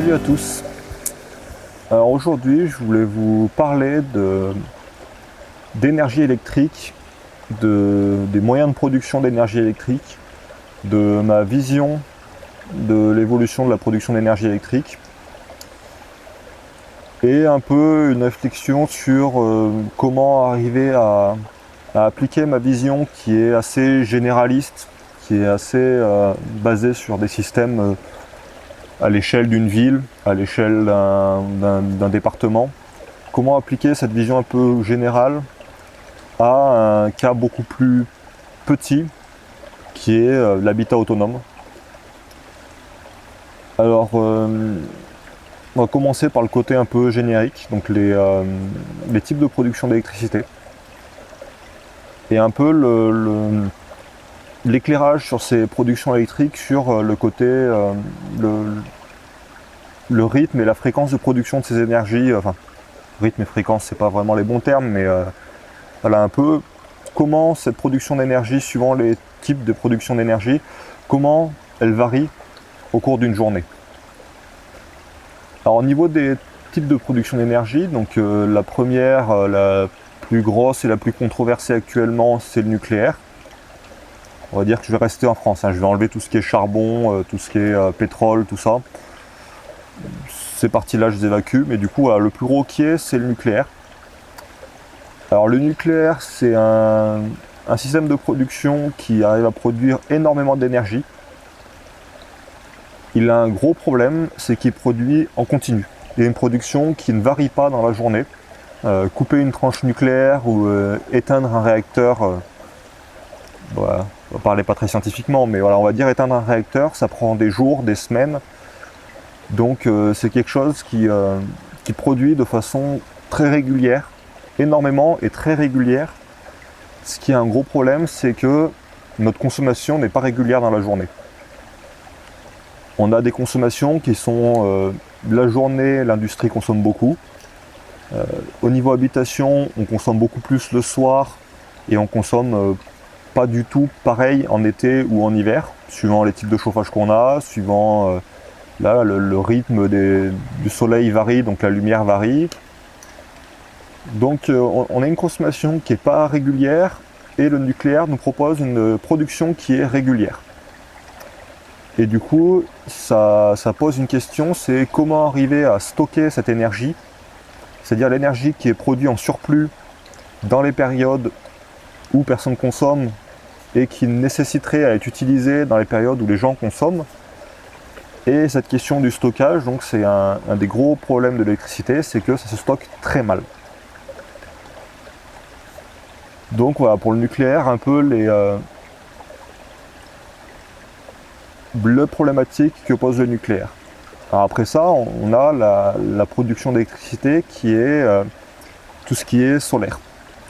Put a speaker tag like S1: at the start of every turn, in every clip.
S1: Salut à tous. Alors aujourd'hui, je voulais vous parler d'énergie électrique, des moyens de production d'énergie électrique, de ma vision de l'évolution de la production d'énergie électrique et un peu une réflexion sur comment arriver à appliquer ma vision qui est assez généraliste, qui est assez basée sur des systèmes à l'échelle d'une ville, à l'échelle d'un département. Comment appliquer cette vision un peu générale à un cas beaucoup plus petit qui est l'habitat autonome. Alors, on va commencer par le côté un peu générique, donc les types de production d'électricité. Et un peu l'éclairage sur ces productions électriques, sur le côté, le rythme et la fréquence de production de ces énergies. Enfin, rythme et fréquence, c'est pas vraiment les bons termes, mais voilà un peu comment cette production d'énergie, suivant les types de production d'énergie, comment elle varie au cours d'une journée. Alors au niveau des types de production d'énergie, donc la première, la plus grosse et la plus controversée actuellement, c'est le nucléaire. On va dire que je vais rester en France, hein. Je vais enlever tout ce qui est charbon, tout ce qui est pétrole, tout ça. Ces parties-là, je les évacue, mais du coup, le plus gros qui est, c'est le nucléaire. Alors le nucléaire, c'est un système de production qui arrive à produire énormément d'énergie. Il a un gros problème, c'est qu'il produit en continu. Il y a une production qui ne varie pas dans la journée. Couper une tranche nucléaire ou éteindre un réacteur, voilà, on va parler pas très scientifiquement, mais voilà, on va dire éteindre un réacteur, ça prend des jours, des semaines. Donc c'est quelque chose qui produit de façon très régulière, énormément et très régulière. Ce qui est un gros problème, c'est que notre consommation n'est pas régulière dans la journée. On a des consommations qui sont la journée, l'industrie consomme beaucoup. Au niveau habitation, on consomme beaucoup plus le soir et on consomme pas du tout pareil en été ou en hiver, suivant les types de chauffage qu'on a, suivant là le rythme du soleil varie, donc la lumière varie. Donc on a une consommation qui n'est pas régulière et le nucléaire nous propose une production qui est régulière. Et du coup, ça pose une question, c'est comment arriver à stocker cette énergie, c'est-à-dire l'énergie qui est produite en surplus dans les périodes où personne ne consomme et qui nécessiterait à être utilisée dans les périodes où les gens consomment. Et cette question du stockage, donc c'est un des gros problèmes de l'électricité, c'est que ça se stocke très mal. Donc voilà, pour le nucléaire, un peu la problématique que pose le nucléaire. Alors après ça, on a la production d'électricité qui est tout ce qui est solaire.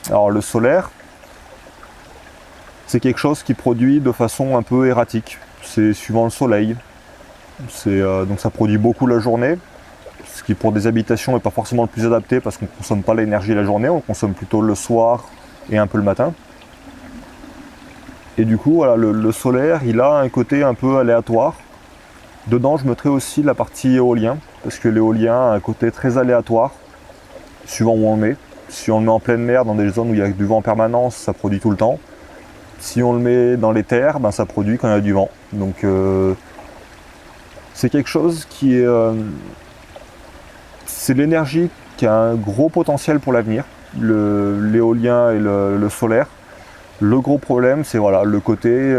S1: Alors le solaire, c'est quelque chose qui produit de façon un peu erratique. C'est suivant le soleil. Donc ça produit beaucoup la journée, ce qui pour des habitations n'est pas forcément le plus adapté parce qu'on ne consomme pas l'énergie la journée, on consomme plutôt le soir et un peu le matin. Et du coup, voilà, le solaire, il a un côté un peu aléatoire. Dedans, je mettrai aussi la partie éolien, parce que l'éolien a un côté très aléatoire, suivant où on le met. Si on le met en pleine mer, dans des zones où il y a du vent en permanence, ça produit tout le temps. Si on le met dans les terres, ben, ça produit quand il y a du vent. Donc c'est quelque chose qui est... c'est l'énergie qui a un gros potentiel pour l'avenir, l'éolien et le solaire. Le gros problème, c'est voilà, le côté,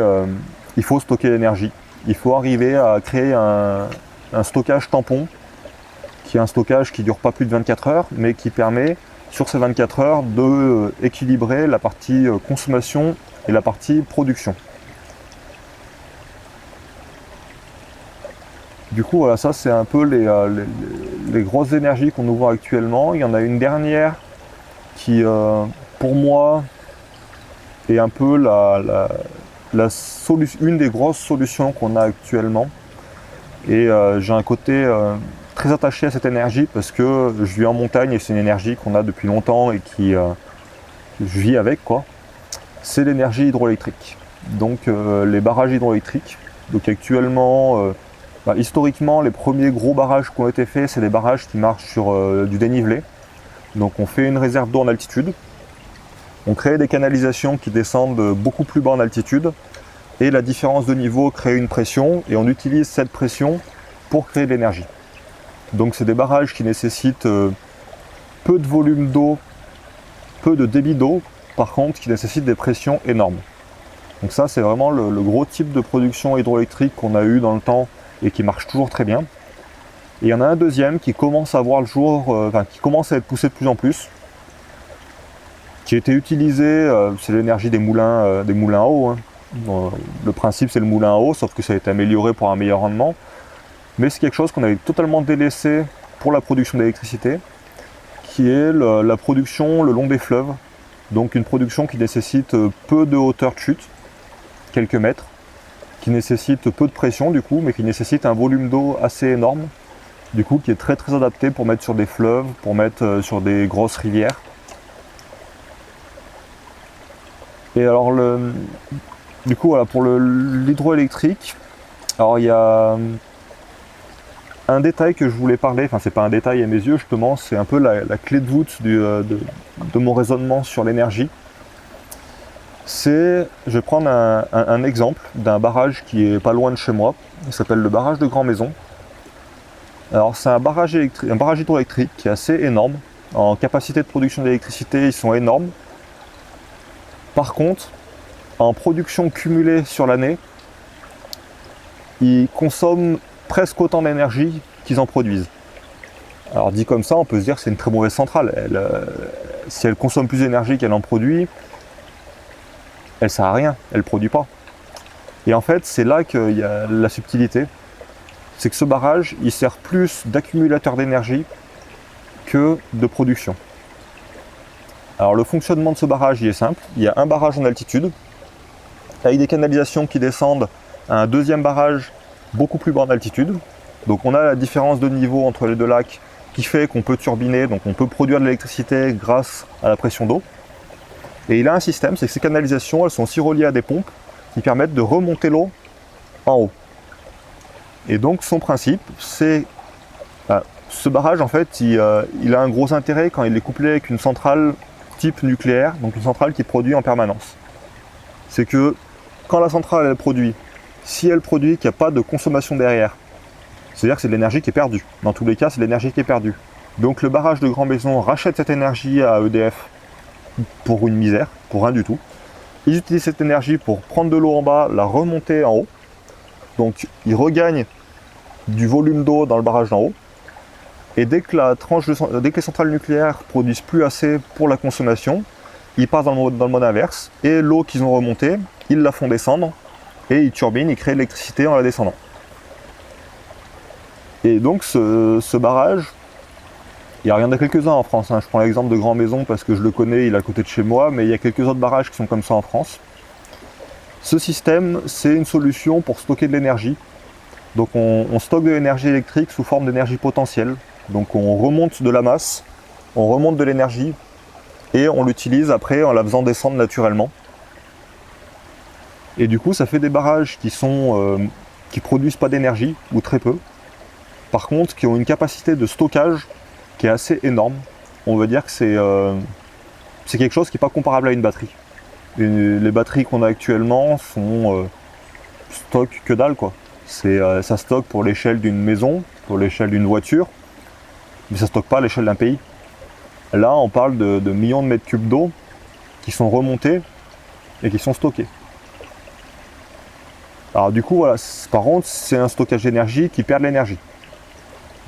S1: il faut stocker l'énergie. Il faut arriver à créer un stockage tampon, qui est un stockage qui ne dure pas plus de 24 heures, mais qui permet, sur ces 24 heures, d'équilibrer la partie consommation et la partie production. Du coup, voilà, ça c'est un peu les grosses énergies qu'on nous voit actuellement. Il y en a une dernière qui, pour moi, est un peu une des grosses solutions qu'on a actuellement. Et j'ai un côté très attaché à cette énergie parce que je vis en montagne et c'est une énergie qu'on a depuis longtemps et qui je vis avec, quoi. C'est l'énergie hydroélectrique. Donc les barrages hydroélectriques. Donc actuellement, Historiquement, les premiers gros barrages qui ont été faits, c'est des barrages qui marchent sur du dénivelé. Donc on fait une réserve d'eau en altitude, on crée des canalisations qui descendent beaucoup plus bas en altitude, et la différence de niveau crée une pression, et on utilise cette pression pour créer de l'énergie. Donc c'est des barrages qui nécessitent peu de volume d'eau, peu de débit d'eau, par contre qui nécessitent des pressions énormes. Donc ça c'est vraiment le gros type de production hydroélectrique qu'on a eu dans le temps et qui marche toujours très bien. Et il y en a un deuxième qui commence à voir le jour, qui commence à être poussé de plus en plus, qui a été utilisé, c'est l'énergie des moulins à eau. Hein. Le principe c'est le moulin à eau, sauf que ça a été amélioré pour un meilleur rendement. Mais c'est quelque chose qu'on avait totalement délaissé pour la production d'électricité, qui est la production le long des fleuves. Donc une production qui nécessite peu de hauteur de chute, quelques mètres, qui nécessite peu de pression du coup, mais qui nécessite un volume d'eau assez énorme, du coup qui est très très adapté pour mettre sur des fleuves, pour mettre sur des grosses rivières. Et alors du coup voilà, pour l'hydroélectrique, alors il y a un détail que je voulais parler, enfin c'est pas un détail à mes yeux justement, c'est un peu la clé de voûte de mon raisonnement sur l'énergie. Je vais prendre un exemple d'un barrage qui est pas loin de chez moi, il s'appelle le barrage de Grand Maison. Alors c'est un barrage hydroélectrique qui est assez énorme, en capacité de production d'électricité ils sont énormes. Par contre, en production cumulée sur l'année, ils consomment presque autant d'énergie qu'ils en produisent. Alors dit comme ça, on peut se dire que c'est une très mauvaise centrale. Si elle consomme plus d'énergie qu'elle en produit, elle sert à rien, elle ne produit pas. Et en fait, c'est là qu'il y a la subtilité. C'est que ce barrage, il sert plus d'accumulateur d'énergie que de production. Alors le fonctionnement de ce barrage, il est simple. Il y a un barrage en altitude, avec des canalisations qui descendent à un deuxième barrage beaucoup plus bas en altitude. Donc on a la différence de niveau entre les deux lacs qui fait qu'on peut turbiner, donc on peut produire de l'électricité grâce à la pression d'eau. Et il a un système, c'est que ces canalisations, elles sont aussi reliées à des pompes qui permettent de remonter l'eau en haut. Et donc son principe, c'est... ce barrage, en fait, il a un gros intérêt quand il est couplé avec une centrale type nucléaire, donc une centrale qui produit en permanence. C'est que quand la centrale elle produit, si elle produit qu'il n'y a pas de consommation derrière, c'est-à-dire que c'est de l'énergie qui est perdue. Dans tous les cas, c'est de l'énergie qui est perdue. Donc le barrage de Grand Maison rachète cette énergie à EDF pour une misère, pour rien du tout. Ils utilisent cette énergie pour prendre de l'eau en bas, la remonter en haut. Donc ils regagnent du volume d'eau dans le barrage d'en haut. Et dès que les centrales nucléaires produisent plus assez pour la consommation, ils passent dans le mode inverse. Et l'eau qu'ils ont remontée, ils la font descendre. Et ils turbinent, ils créent de l'électricité en la descendant. Et donc ce barrage, il y en a quelques-uns en France, hein. Je prends l'exemple de Grand Maison parce que je le connais, il est à côté de chez moi, mais il y a quelques autres barrages qui sont comme ça en France. Ce système, c'est une solution pour stocker de l'énergie. Donc on stocke de l'énergie électrique sous forme d'énergie potentielle. Donc on remonte de la masse, on remonte de l'énergie et on l'utilise après en la faisant descendre naturellement. Et du coup ça fait des barrages qui produisent pas d'énergie, ou très peu. Par contre, qui ont une capacité de stockage qui est assez énorme. On va dire que c'est quelque chose qui n'est pas comparable à une batterie. Les batteries qu'on a actuellement stockent que dalle, quoi. Ça stocke pour l'échelle d'une maison, pour l'échelle d'une voiture, mais ça ne stocke pas à l'échelle d'un pays. Là, on parle de millions de mètres cubes d'eau qui sont remontés et qui sont stockés. Alors du coup, voilà, par contre, c'est un stockage d'énergie qui perd de l'énergie.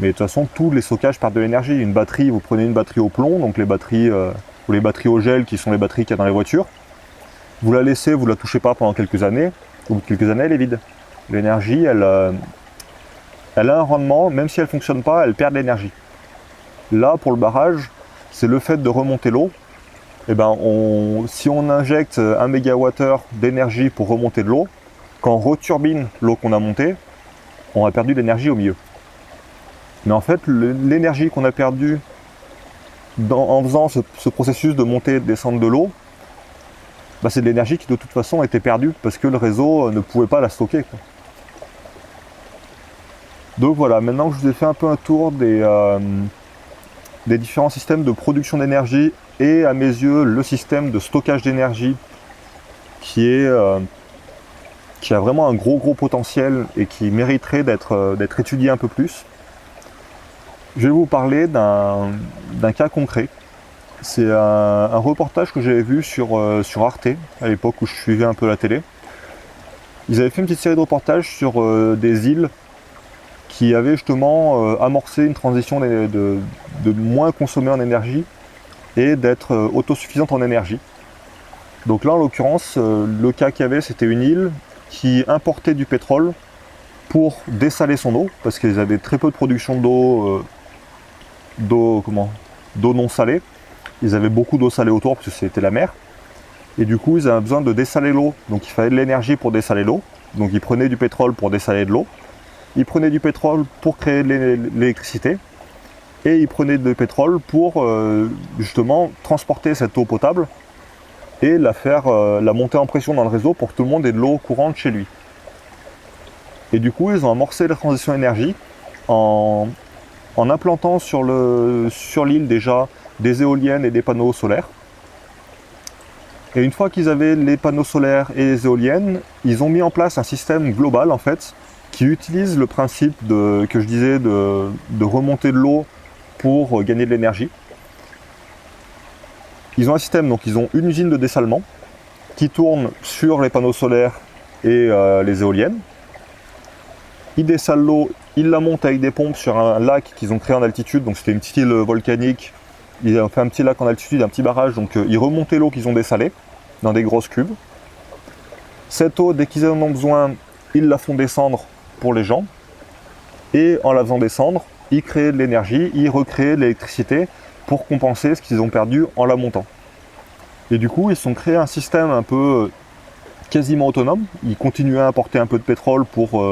S1: Mais de toute façon, tous les stockages perdent de l'énergie. Une batterie, vous prenez une batterie au plomb, donc les batteries ou les batteries au gel qui sont les batteries qu'il y a dans les voitures. Vous la laissez, vous ne la touchez pas pendant quelques années. Au bout de quelques années, elle est vide. L'énergie, elle a un rendement, même si elle ne fonctionne pas, elle perd de l'énergie. Là, pour le barrage, c'est le fait de remonter l'eau. Et si on injecte 1 MWh d'énergie pour remonter de l'eau, quand on returbine l'eau qu'on a montée, on a perdu de l'énergie au milieu. Mais en fait, l'énergie qu'on a perdue en faisant ce processus de montée et de descente de l'eau, c'est de l'énergie qui de toute façon était perdue parce que le réseau ne pouvait pas la stocker, quoi. Donc voilà, maintenant que je vous ai fait un peu un tour des différents systèmes de production d'énergie et à mes yeux le système de stockage d'énergie qui a vraiment un gros potentiel et qui mériterait d'être étudié un peu plus, je vais vous parler d'un cas concret. C'est un reportage que j'avais vu sur Arte, à l'époque où je suivais un peu la télé. Ils avaient fait une petite série de reportages sur des îles qui avaient justement amorcé une transition de moins consommer en énergie et d'être autosuffisante en énergie. Donc là, en l'occurrence, le cas qu'il y avait, c'était une île qui importait du pétrole pour dessaler son eau, parce qu'ils avaient très peu de production d'eau non salée. Ils avaient beaucoup d'eau salée autour, parce que c'était la mer. Et du coup, ils avaient besoin de dessaler l'eau. Donc il fallait de l'énergie pour dessaler l'eau. Donc ils prenaient du pétrole pour dessaler de l'eau. Ils prenaient du pétrole pour créer de l'électricité. Et ils prenaient du pétrole pour justement transporter cette eau potable et la monter en pression dans le réseau pour que tout le monde ait de l'eau courante chez lui. Et du coup, ils ont amorcé la transition énergie en implantant sur l'île déjà des éoliennes et des panneaux solaires. Et une fois qu'ils avaient les panneaux solaires et les éoliennes, ils ont mis en place un système global en fait, qui utilise le principe que je disais de remonter de l'eau pour gagner de l'énergie. Ils ont un système, donc ils ont une usine de dessalement qui tourne sur les panneaux solaires et les éoliennes. Ils dessalent l'eau, ils la montent avec des pompes sur un lac qu'ils ont créé en altitude, donc c'était une petite île volcanique. Ils ont fait un petit lac en altitude, un petit barrage, donc ils remontaient l'eau qu'ils ont dessalée dans des grosses cubes. Cette eau, dès qu'ils en ont besoin, ils la font descendre pour les gens. Et en la faisant descendre, ils créaient de l'énergie, ils recréaient de l'électricité pour compenser ce qu'ils ont perdu en la montant. Et du coup, ils se sont créés un système un peu quasiment autonome. Ils continuaient à importer un peu de pétrole pour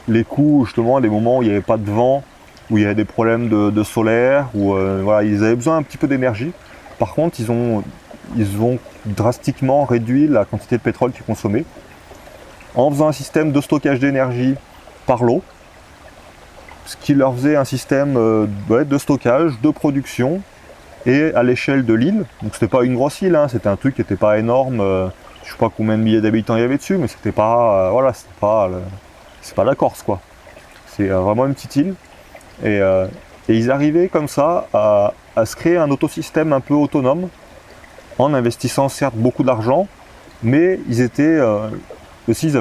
S1: les coups, justement, des moments où il n'y avait pas de vent, où il y avait des problèmes de solaire, où voilà, ils avaient besoin un petit peu d'énergie. Par contre, ils ont drastiquement réduit la quantité de pétrole qu'ils consommaient en faisant un système de stockage d'énergie par l'eau, ce qui leur faisait un système de stockage, de production et à l'échelle de l'île. Donc c'était pas une grosse île, hein, c'était un truc qui n'était pas énorme, je sais pas combien de milliers d'habitants il y avait dessus, mais c'était pas c'est pas la Corse quoi. C'est vraiment une petite île. Et ils arrivaient comme ça à se créer un autosystème un peu autonome en investissant certes beaucoup d'argent, mais ils avaient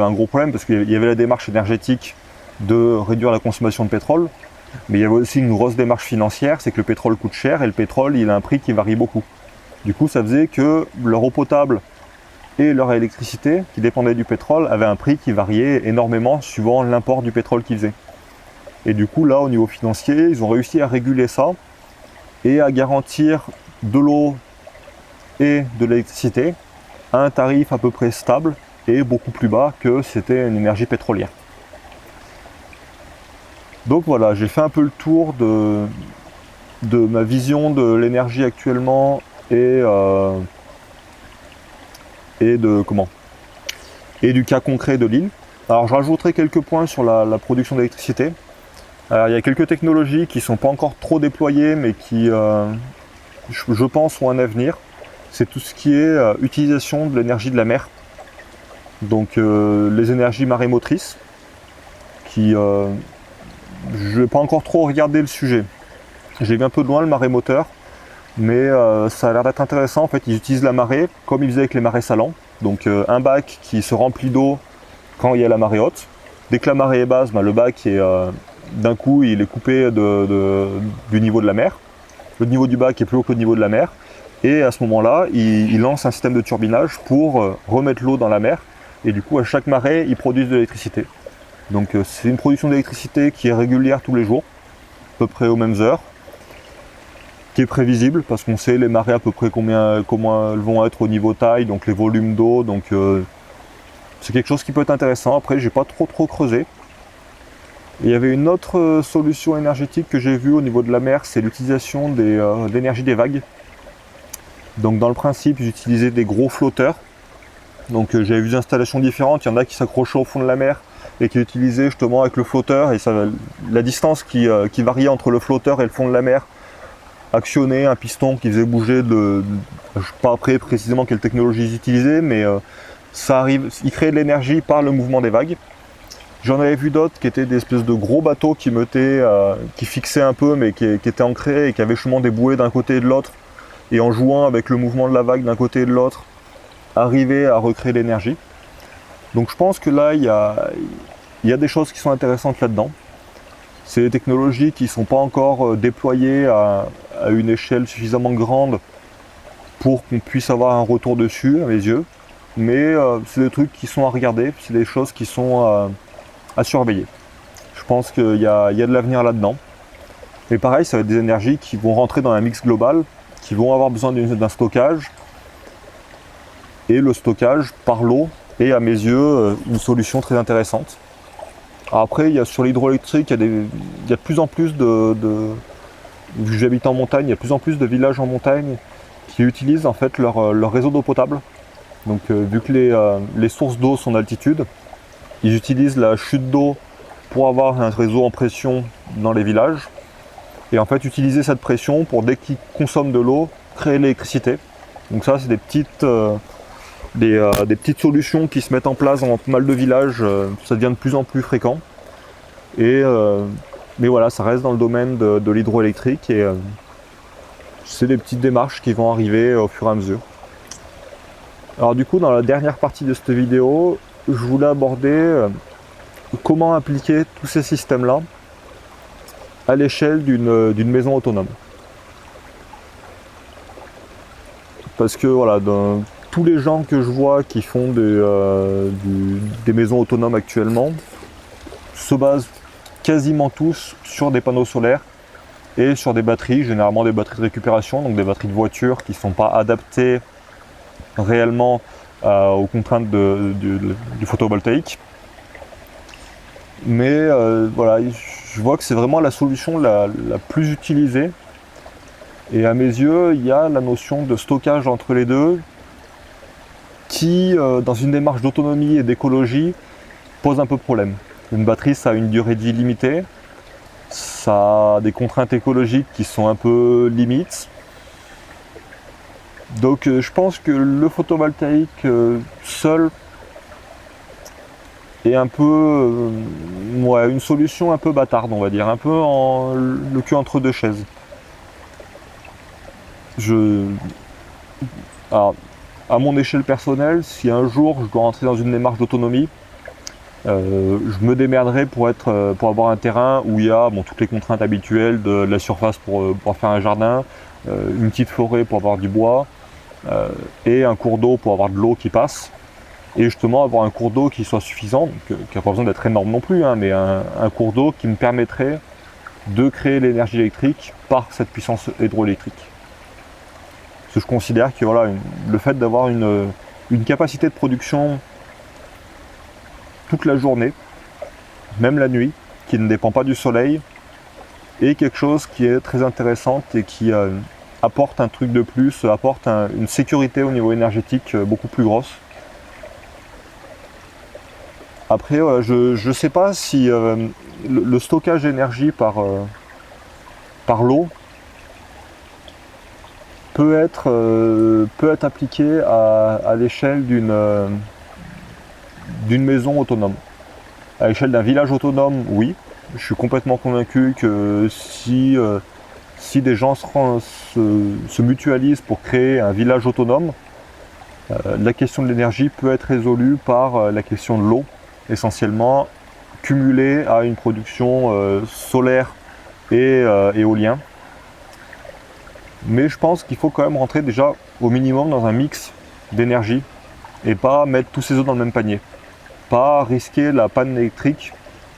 S1: un gros problème parce qu'il y avait la démarche énergétique de réduire la consommation de pétrole, mais il y avait aussi une grosse démarche financière, c'est que le pétrole coûte cher et le pétrole il a un prix qui varie beaucoup. Du coup ça faisait que leur eau potable et leur électricité qui dépendait du pétrole avaient un prix qui variait énormément suivant l'import du pétrole qu'ils faisaient. Et du coup là au niveau financier ils ont réussi à réguler ça et à garantir de l'eau et de l'électricité à un tarif à peu près stable et beaucoup plus bas que c'était une énergie pétrolière. Donc voilà, j'ai fait un peu le tour de ma vision de l'énergie actuellement et du cas concret de l'île. Alors je rajouterai quelques points sur la production d'électricité. Alors, il y a quelques technologies qui ne sont pas encore trop déployées mais qui je pense ont un avenir. C'est tout ce qui est utilisation de l'énergie de la mer. Donc les énergies marémotrices qui je n'ai pas encore trop regardé le sujet. J'ai vu un peu de loin le marémoteur, mais ça a l'air d'être intéressant. En fait, ils utilisent la marée comme ils faisaient avec les marais salants. Donc un bac qui se remplit d'eau quand il y a la marée haute. Dès que la marée est basse, le bac est d'un coup il est coupé du niveau de la mer. Le niveau du bac est plus haut que le niveau de la mer. Et à ce moment-là, ils lancent un système de turbinage pour remettre l'eau dans la mer. Et du coup, à chaque marée, ils produisent de l'électricité. Donc c'est une production d'électricité qui est régulière tous les jours, à peu près aux mêmes heures, qui est prévisible parce qu'on sait les marées à peu près comment elles vont être au niveau taille, donc les volumes d'eau, donc c'est quelque chose qui peut être intéressant. Après j'ai pas trop creusé. Et il y avait une autre solution énergétique que j'ai vue au niveau de la mer, c'est l'utilisation de l'énergie des vagues. Donc dans le principe j'utilisais des gros flotteurs. Donc j'avais vu des installations différentes, il y en a qui s'accrochaient au fond de la mer et qui est utilisé justement avec le flotteur, et la distance qui variait entre le flotteur et le fond de la mer actionnait un piston qui faisait bouger je ne sais pas après précisément quelle technologie ils utilisaient, mais il créait de l'énergie par le mouvement des vagues. J'en avais vu d'autres qui étaient des espèces de gros bateaux qui qui fixaient un peu mais qui étaient ancrés et qui avaient justement des bouées d'un côté et de l'autre, et en jouant avec le mouvement de la vague d'un côté et de l'autre, arrivaient à recréer l'énergie. Donc je pense que là il y a des choses qui sont intéressantes là-dedans. C'est des technologies qui ne sont pas encore déployées à une échelle suffisamment grande pour qu'on puisse avoir un retour dessus, à mes yeux. Mais c'est des trucs qui sont à regarder, c'est des choses qui sont à surveiller. Je pense qu'il y a de l'avenir là-dedans. Et pareil, ça va être des énergies qui vont rentrer dans un mix global, qui vont avoir besoin d'un stockage. Et le stockage par l'eau est, à mes yeux, une solution très intéressante. Après, sur l'hydroélectrique, il y a de plus en plus vu que j'habite en montagne, il y a de plus en plus de villages en montagne qui utilisent en fait leur réseau d'eau potable. Donc vu que les sources d'eau sont d'altitude, ils utilisent la chute d'eau pour avoir un réseau en pression dans les villages. Et en fait, utiliser cette pression pour, dès qu'ils consomment de l'eau, créer l'électricité. Donc ça, c'est des petites solutions qui se mettent en place dans pas mal de villages. Ça devient de plus en plus fréquent. Mais voilà, ça reste dans le domaine de l'hydroélectrique, et c'est des petites démarches qui vont arriver au fur et à mesure. Alors du coup, dans la dernière partie de cette vidéo, je voulais aborder comment appliquer tous ces systèmes-là à l'échelle d'une maison autonome. Parce que voilà, tous les gens que je vois qui font des maisons autonomes actuellement se basent quasiment tous sur des panneaux solaires et sur des batteries, généralement des batteries de récupération, donc des batteries de voiture qui ne sont pas adaptées réellement aux contraintes du photovoltaïque. Mais voilà, je vois que c'est vraiment la solution la plus utilisée. Et à mes yeux, il y a la notion de stockage entre les deux qui, dans une démarche d'autonomie et d'écologie, pose un peu problème. Une batterie, ça a une durée de vie limitée, ça a des contraintes écologiques qui sont un peu limites. Donc je pense que le photovoltaïque seul est un peu une solution un peu bâtarde, on va dire, un peu le cul entre deux chaises. Alors, à mon échelle personnelle, si un jour je dois rentrer dans une démarche d'autonomie, je me démerderai pour avoir un terrain où il y a toutes les contraintes habituelles de la surface pour faire un jardin, une petite forêt pour avoir du bois, et un cours d'eau pour avoir de l'eau qui passe, et justement avoir un cours d'eau qui soit suffisant, qui n'a pas besoin d'être énorme non plus, mais un cours d'eau qui me permettrait de créer l'énergie électrique par cette puissance hydroélectrique. Parce que je considère que voilà, le fait d'avoir une capacité de production toute la journée, même la nuit, qui ne dépend pas du soleil, est quelque chose qui est très intéressant et qui apporte un truc de plus, apporte une sécurité au niveau énergétique beaucoup plus grosse. Après, je ne sais pas si le stockage d'énergie par l'eau peut être appliqué à l'échelle d'une maison autonome. À l'échelle d'un village autonome, oui. Je suis complètement convaincu que si des gens se mutualisent pour créer un village autonome, la question de l'énergie peut être résolue par la question de l'eau, essentiellement cumulée à une production solaire et éolien. Mais je pense qu'il faut quand même rentrer déjà au minimum dans un mix d'énergie et pas mettre tous ses œufs dans le même panier. Pas risquer la panne électrique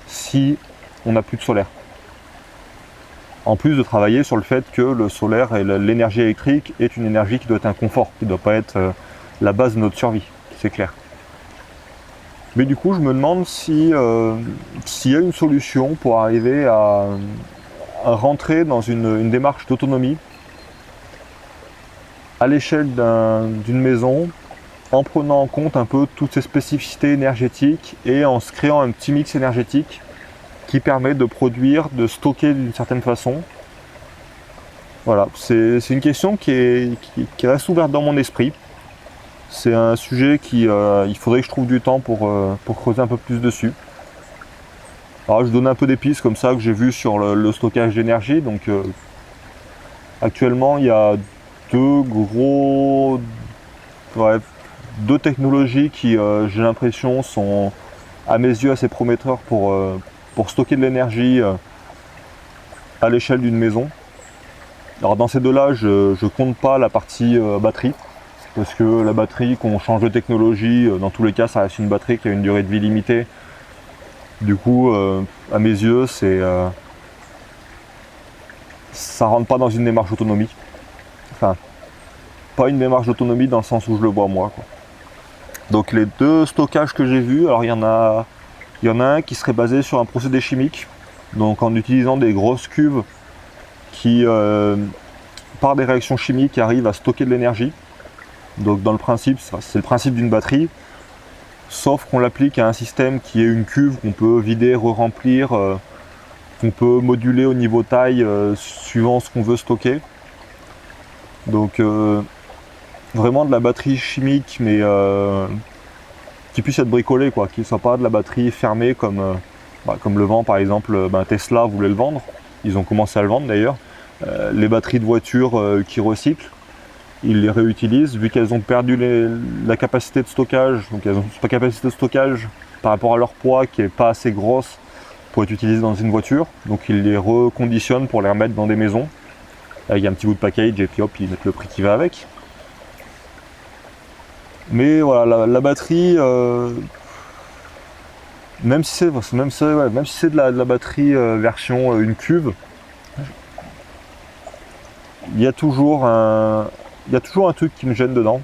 S1: si on n'a plus de solaire. En plus de travailler sur le fait que le solaire et l'énergie électrique est une énergie qui doit être un confort, qui ne doit pas être la base de notre survie, c'est clair. Mais du coup, je me demande s'il y a une solution pour arriver à rentrer dans une démarche d'autonomie à l'échelle d'une maison en prenant en compte un peu toutes ces spécificités énergétiques et en se créant un petit mix énergétique qui permet de produire, de stocker d'une certaine façon. Voilà, c'est une question qui reste ouverte dans mon esprit. C'est un sujet il faudrait que je trouve du temps pour creuser un peu plus dessus. Alors je donne un peu des pistes comme ça que j'ai vu sur le stockage d'énergie. Donc actuellement il y a deux technologies qui j'ai l'impression sont à mes yeux assez prometteurs pour stocker de l'énergie à l'échelle d'une maison. Alors dans ces deux-là, je compte pas la partie batterie, parce que la batterie, qu'on change de technologie, dans tous les cas ça reste une batterie qui a une durée de vie limitée. Du coup, à mes yeux, ça rentre pas dans une démarche d'autonomie. Enfin, pas une démarche d'autonomie dans le sens où je le vois moi, quoi. Donc les deux stockages que j'ai vus, alors il y en a un qui serait basé sur un procédé chimique, donc en utilisant des grosses cuves qui, par des réactions chimiques, arrivent à stocker de l'énergie. Donc dans le principe, c'est le principe d'une batterie, sauf qu'on l'applique à un système qui est une cuve qu'on peut vider, re-remplir, qu'on peut moduler au niveau taille suivant ce qu'on veut stocker. Donc vraiment de la batterie chimique, mais qui puisse être bricolée, quoi, qui ne soit pas de la batterie fermée comme le vend par exemple Tesla voulait le vendre. Ils ont commencé à le vendre d'ailleurs. Les batteries de voitures qui recyclent, ils les réutilisent, vu qu'elles ont perdu la capacité de stockage, donc elles ont une capacité de stockage par rapport à leur poids qui n'est pas assez grosse pour être utilisée dans une voiture, donc ils les reconditionnent pour les remettre dans des maisons, avec un petit bout de package et puis hop, ils mettent le prix qui va avec. Mais voilà, la batterie, même si c'est de la batterie version une cuve, il y a toujours un truc qui me gêne dedans.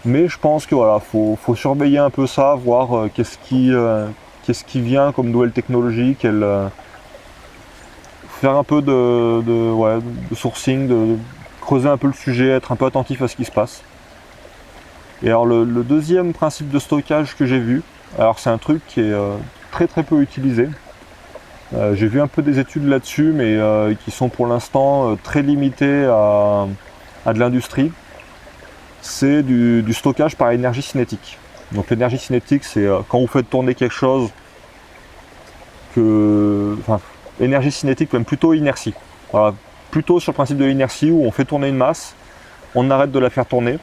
S1: Mais je pense que voilà, faut surveiller un peu ça, voir qu'est-ce qui vient comme nouvelle technologie, faire un peu de sourcing, de creuser un peu le sujet, être un peu attentif à ce qui se passe. Et alors le deuxième principe de stockage que j'ai vu, alors c'est un truc qui est très très peu utilisé. J'ai vu un peu des études là-dessus, mais qui sont pour l'instant très limitées à de l'industrie. C'est du stockage par énergie cinétique. Donc l'énergie cinétique, c'est quand vous faites tourner quelque chose, énergie cinétique, même plutôt inertie. Voilà, plutôt sur le principe de l'inertie où on fait tourner une masse, on arrête de la faire tourner,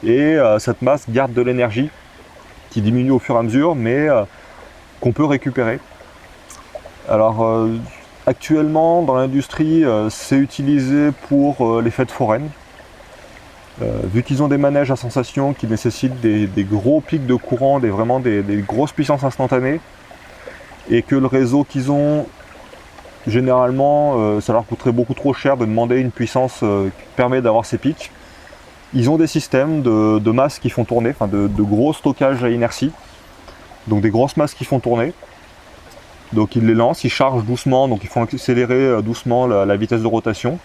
S1: et cette masse garde de l'énergie qui diminue au fur et à mesure, mais qu'on peut récupérer. Alors actuellement dans l'industrie, c'est utilisé pour les fêtes foraines. Vu qu'ils ont des manèges à sensation qui nécessitent des gros pics de courant, vraiment des grosses puissances instantanées, et que le réseau qu'ils ont, généralement, ça leur coûterait beaucoup trop cher de demander une puissance qui permet d'avoir ces pics. Ils ont des systèmes de masses qui font tourner, de gros stockages à inertie, donc des grosses masses qui font tourner. Donc ils les lancent, ils chargent doucement, donc ils font accélérer doucement la vitesse de rotation.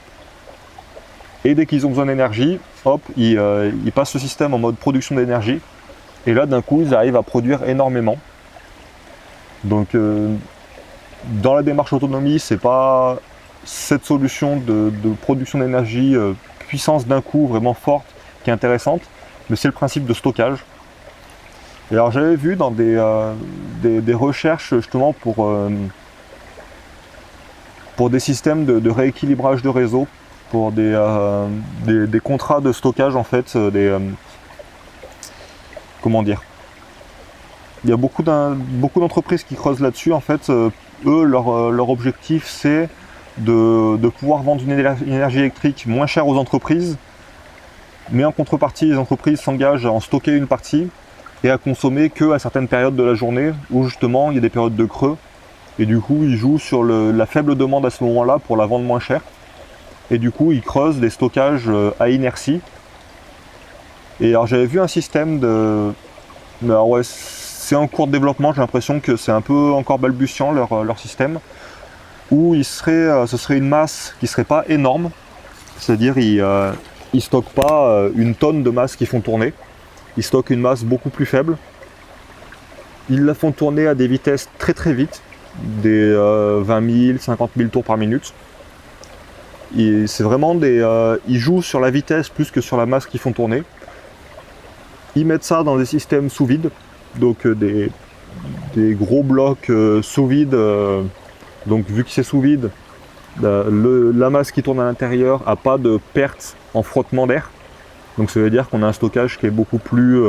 S1: Et dès qu'ils ont besoin d'énergie, hop, ils passent le système en mode production d'énergie. Et là, d'un coup, ils arrivent à produire énormément. Donc, dans la démarche autonomie, c'est pas cette solution de production d'énergie puissance d'un coup vraiment forte qui est intéressante, mais c'est le principe de stockage. Et alors, j'avais vu dans des recherches justement pour des systèmes de rééquilibrage de réseau, pour des contrats de stockage en fait, comment dire, il y a beaucoup d'entreprises qui creusent là-dessus en fait. Eux, leur objectif c'est de pouvoir vendre une énergie électrique moins chère aux entreprises, mais en contrepartie les entreprises s'engagent à en stocker une partie et à consommer que à certaines périodes de la journée où justement il y a des périodes de creux, et du coup ils jouent sur la faible demande à ce moment-là pour la vendre moins chère. Et du coup ils creusent des stockages à inertie. Et alors j'avais vu un système alors ouais, c'est en cours de développement, j'ai l'impression que c'est un peu encore balbutiant leur système, où ce serait une masse qui serait pas énorme, c'est-à-dire ils ils ne stockent pas une tonne de masse qu'ils font tourner. Ils stockent une masse beaucoup plus faible. Ils la font tourner à des vitesses très très vite, des 20 000, 50 000 tours par minute. C'est vraiment ils jouent sur la vitesse plus que sur la masse qu'ils font tourner. Ils mettent ça dans des systèmes sous vide, donc des gros blocs sous vide. Donc vu que c'est sous vide, la masse qui tourne à l'intérieur n'a pas de perte en frottement d'air. Donc ça veut dire qu'on a un stockage qui est beaucoup plus...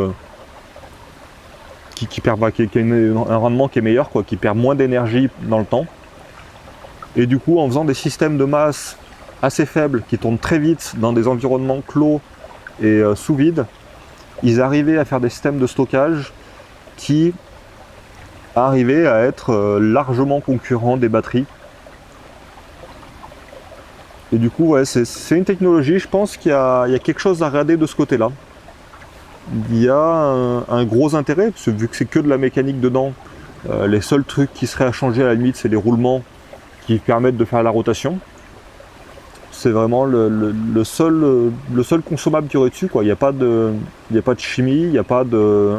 S1: qui a un rendement qui est meilleur, quoi, qui perd moins d'énergie dans le temps. Et du coup, en faisant des systèmes de masse assez faibles, qui tournent très vite dans des environnements clos et sous vide, ils arrivaient à faire des systèmes de stockage qui arrivaient à être largement concurrents des batteries. Et du coup, ouais, c'est une technologie, je pense qu'il y a quelque chose à regarder de ce côté-là. Il y a un gros intérêt, parce que vu que c'est que de la mécanique dedans, les seuls trucs qui seraient à changer à la limite, c'est les roulements qui permettent de faire la rotation. C'est vraiment le seul consommable qu'il y aurait dessus, quoi. Il n'y a pas de chimie, il n'y a pas de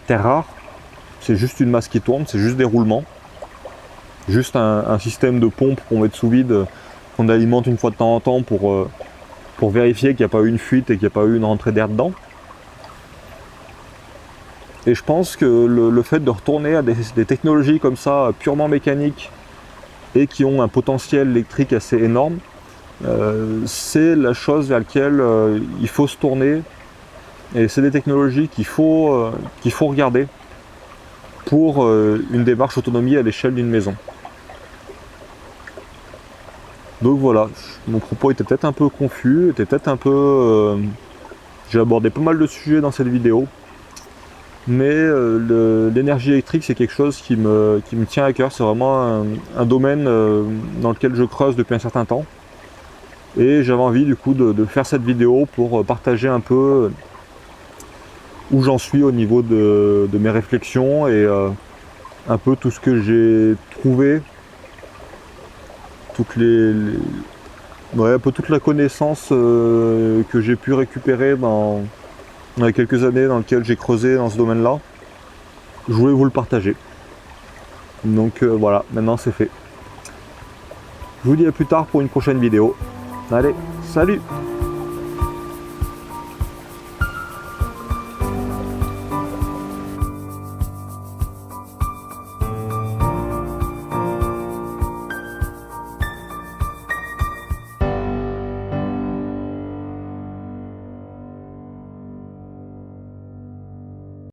S1: terre rare. C'est juste une masse qui tourne, c'est juste des roulements. Juste un système de pompe qu'on met sous vide, qu'on alimente une fois de temps en temps pour vérifier qu'il n'y a pas eu une fuite et qu'il n'y a pas eu une rentrée d'air dedans. Et je pense que le fait de retourner à des technologies comme ça, purement mécaniques, et qui ont un potentiel électrique assez énorme, c'est la chose vers laquelle il faut se tourner. Et c'est des technologies qu'il faut regarder pour une démarche autonomie à l'échelle d'une maison. Donc voilà, mon propos était peut-être un peu confus, était peut-être un peu... j'ai abordé pas mal de sujets dans cette vidéo, mais l'énergie électrique c'est quelque chose qui me tient à cœur, c'est vraiment un domaine dans lequel je creuse depuis un certain temps. Et j'avais envie du coup de faire cette vidéo pour partager un peu où j'en suis au niveau de mes réflexions et un peu tout ce que j'ai trouvé, un peu toute la connaissance que j'ai pu récupérer dans les quelques années dans lesquelles j'ai creusé dans ce domaine-là. Je voulais vous le partager. Donc voilà, maintenant c'est fait. Je vous dis à plus tard pour une prochaine vidéo. Allez, salut!